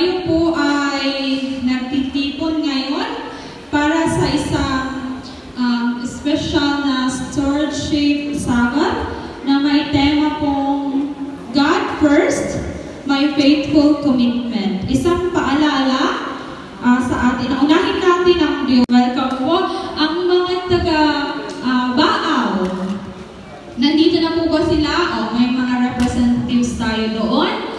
tayo po ay nagtitipon ngayon para sa isang special na stewardship Sabbath na may tema pong God First, My Faithful Commitment. Isang paalala sa atin. Unahin natin ang Diyos. Welcome po ang mga taga-Baaw. Nandito na po ba sila? May mga representatives tayo doon.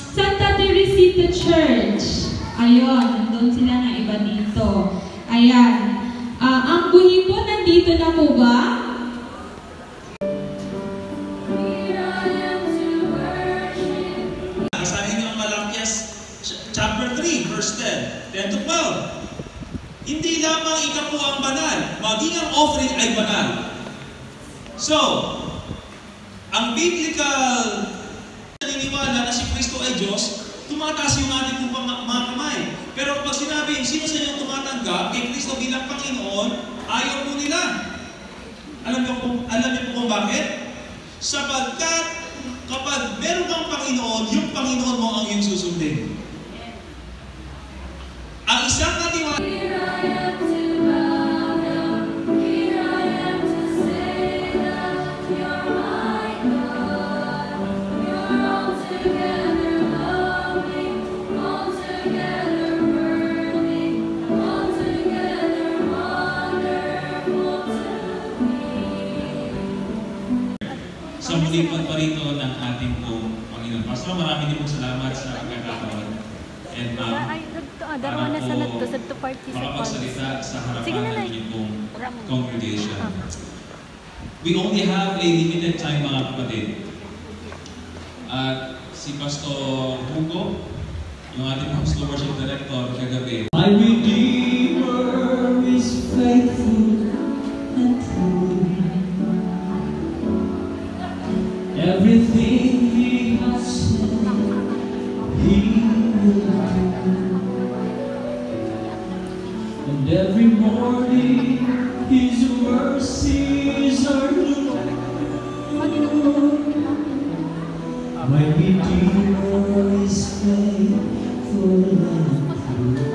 Santa Teresita Church. Ayun, nandun sila na iba dito. Ayan. Ang buhi po, nandito na po ba? Sabi ng Malakias chapter 3, verse 10, 10 to 12. Hindi lamang ikaw po ang banal, maging ang offering ay banal. So, ang biblical naniniwala na si Kristo ay Diyos, tumataas yung ating mga kamay. Pero pag sinabi, sino sa inyo tumatanggap kay Kristo bilang Panginoon, ayaw po nila. Alam niyo po kung bakit? Sapagkat kapag meron kang Panginoon, yung Panginoon mo ang iyong susundin. Ang isang katiwala sa muli pagparito ng ating pong Panginoon. Pastor, marami din po salamat sa pagkakataon. And darawa na sa nato sa to party sa makapagsalita sa harapan ng inyong pong congregation. We only have a limited time, mga kapatid. At si Pastor Hugo, yung ating Host Worship Director kagabi. My Redeemer is faithful and true. Everything He has said, He will do. And every morning His mercies are new. My Redeemer is faithful and true.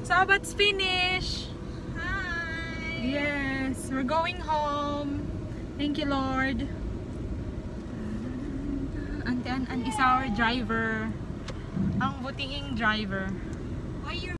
Sabbath's finished. Hi! Yes, we're going home. Thank you, Lord. Auntie An is our driver. Ang butinging driver. Why you're